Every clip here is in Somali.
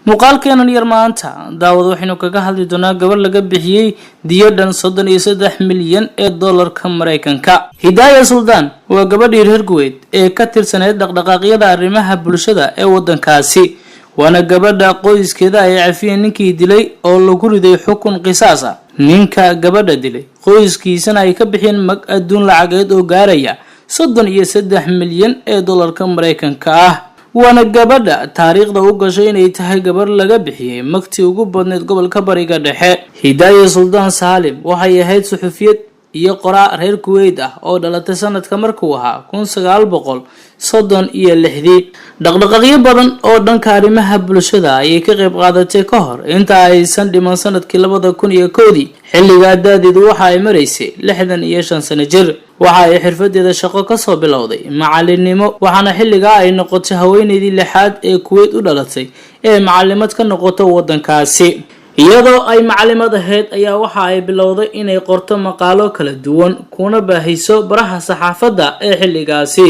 muuqaalkeenan yar maanta daawad waxaynu kaga hadli doonaa gabar laga bixiyay diyo dhan 33 milyan ee dollarka Mareykanka. Hidayah Sultan waa gabadhii reer Kuwait ee ka tirsaneyd dhaqdhaqaaqyada arrimaha bulshada ee wadankaasi, waana gabadha qoyskeeda ay cafiyeen ninkii dilay oo lagu riday xukun qisaas ah. ninka gabadha dilay qoyskiisana ay ka bixiyeen mag adduun lacageed oo gaaraya 33 milyan ee dollarka Mareykanka ah. waana gabadha taariikhda u gashay inay tahay gabar laga bixiyay magtii ugu badneed gobolka Bariga Dhexe. Hidayah Sultan Salim waxay ahayd suxufiyad iyo qoraa reer Kuwait ah oo dhalatay sanadka markuu ahaa 1936. dhaqdhaqaaqyo badan oo dhanka arrimaha bulshada ayay ka qayb qaadatay ka hor inta aysan dhiman sanadkii 2001. xilliga da'deedu waxa ay maraysay 65 sano jir. waxa ay xirfadeeda shaqo ka soo bilowday macalinimo, waxaana xilliga ay noqotay haweeneydii lixaad ee Kuwait u dhalatay ee macalimad ka noqoto wadankaasi. iyadoo ay macalimad ahayd ayaa waxa ay bilowday inay qorto maqaalo kala duwan kuna baahiso baraha saxaafadda ee xilligaasi.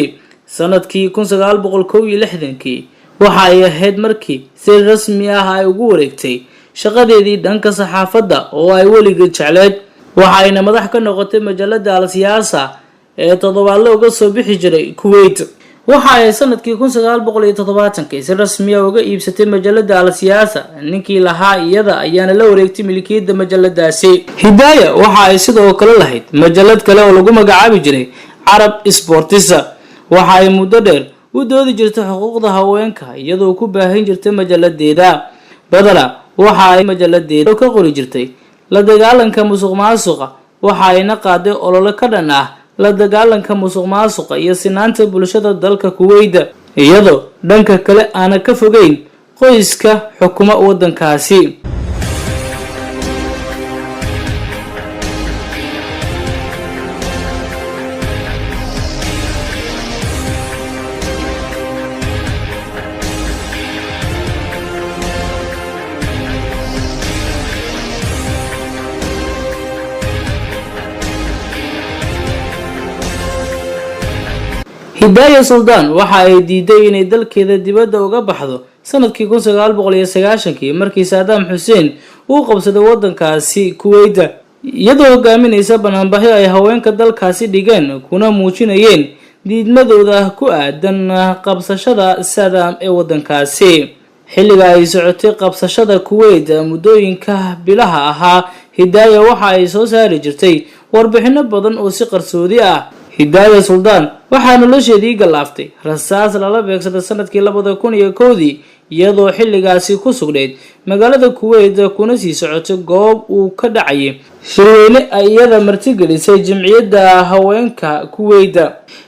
sanadkii 1961 waxa ay ahayd markii si rasmi ah ay ugu wareegtay shaqadeedii dhanka saxaafadda oo ay weligeed jecleed. waxayna madax ka noqotay majalada Al-Siyaasa ee toddobaadle uga soo bixi jiray Kuwait. waxa ay sanadkii 1970 si rasmi ah uga iibsatay majalada Al-Siyaasa. ninkii lahaa iyada ayaana la wareegtay milkiyadda majaladaasi. Hidayah waxa ay sidoo kale lahayd majalad kale oo lagu magacaabi jiray Arab Sports. waxa ay muddo dheer u doodi jirtay xuquuqda haweenka iyadoo ku baahin jirtay majaladeeda. badala waxa ay majaladeeda ka qori jirtay la dagaalanka musuqmaasuqa, waxa ayna qaaday olole ka dhan ah la dagaalanka musuqmaasuqa iyo sinaanta bulshada dalka Kuwait, iyadoo dhanka kale aan ka fogeyn qoyska xukuma wadankaasi. Hidayah Sultan waxa ay diiday inay dalkeeda dibadda uga baxdo sanadkii 1990 markii Saddam Hussein uu qabsaday wadankaasi Kuwait, iyadoo hogaaminaysa bannaanbaxyo ay haweenka dalkaasi dhigeen kuna muujinayeen diidmadooda ku aadan qabsashada Saddam ee wadankaasi. xilliga ay socotay qabsashada Kuwait muddooyinka bilaha ahaa, Hidayah waxa ay soo saari jirtay warbixino badan oo si qarsoodi ah. Hidayah Sultan waxaa nolosheedii galaaftay rasaas lala beegsaday sanadkii 2001 iyadoo xilligaasi ku sugnayd magaalada Kuwait kuna sii socotay goob uu ka dhacay shirweyne ay iyada martigelisay jamciyadda haweenka Kuwait.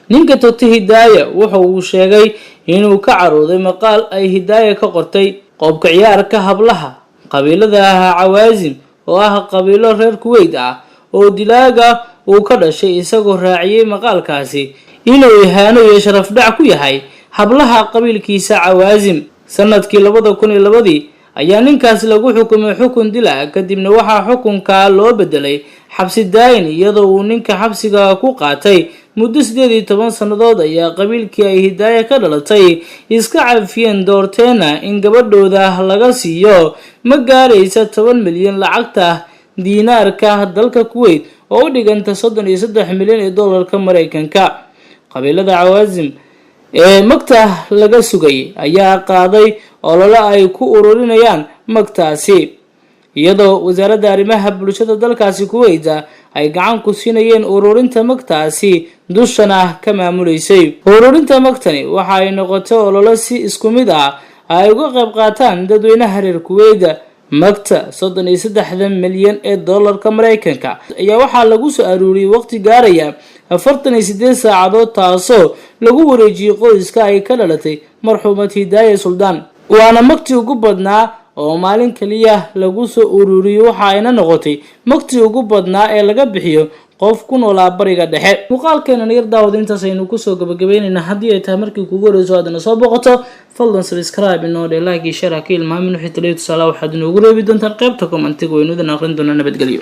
ninka toogtay Hidayah wuxuu uu sheegay inuu ka carooday maqaal ay Hidayah ka qortay qoobka ciyaarka hablaha qabiilada Cawaazim oo ah qabiilo reer Kuwait ah oo dilaaga uu ka dhashay, isagoo raaciyay maqaalkaasi inuu yahaano iyo sharaf dhac ku yahay hablaha qabiilkiisa Cawaazim. sanadkii 2002 ayaa ninkaas lagu xukumay xukun dil ah, kadibna waxaa xukunka loo bedelay xabsi daayin iyadoo uu ninka xabsiga ku qaatay muddo 18 sanadood. ayaa qabiilkii ay Hidayah ka dhalatay iska cafiyeen doorteena in gabadhooda laga siiyo ma gaaraysa 10 milyan lacagta diinaarka dalka Kuwait oo u dhiganta 33 milyan ee dollarka Mareykanka. qabiilada Cawaazim ee magta laga sugay ayaa qaaday olole ay ku ururinayaan magtaasi, iyadoo wasaaradda arrimaha bulshada dalkaasi Kuwait ay gacan ku siinayeen ururinta magtaasi dushana ka maamuleysay. ururinta magtani waxa ay noqotay olole si isku mid ah ay uga qayb qaataan dadweynaha reer Kuwait. magta 33 milyan ee dollarka Mareykanka ayaa waxa lagu soo aruuriyay waqti gaaraya 48 saacadood, taasoo lagu wareejiyay qoyska ay ka dhalatay marxuumad Hidayah Sultan. waana magtii ugu badnaa oo maalin kaliya lagu soo ururiyo, waxa ayna noqotay magtii ugu badnaa ee laga bixiyo qof ku noolaa Bariga Dhexe. muuqaalkeenan yar daawad intaas aynu ku soo gabagabeynayna. haddii ay tahay markii kugu horeyso aadna soo boqoto, fadlan subscribe inoo dhe like iyo share ka ilmaamin wixii taleeyo tusaale waxaad inoogu reebi doontaan qaybta commentiga waynu idin aqrin doonaa. nabadgelyo.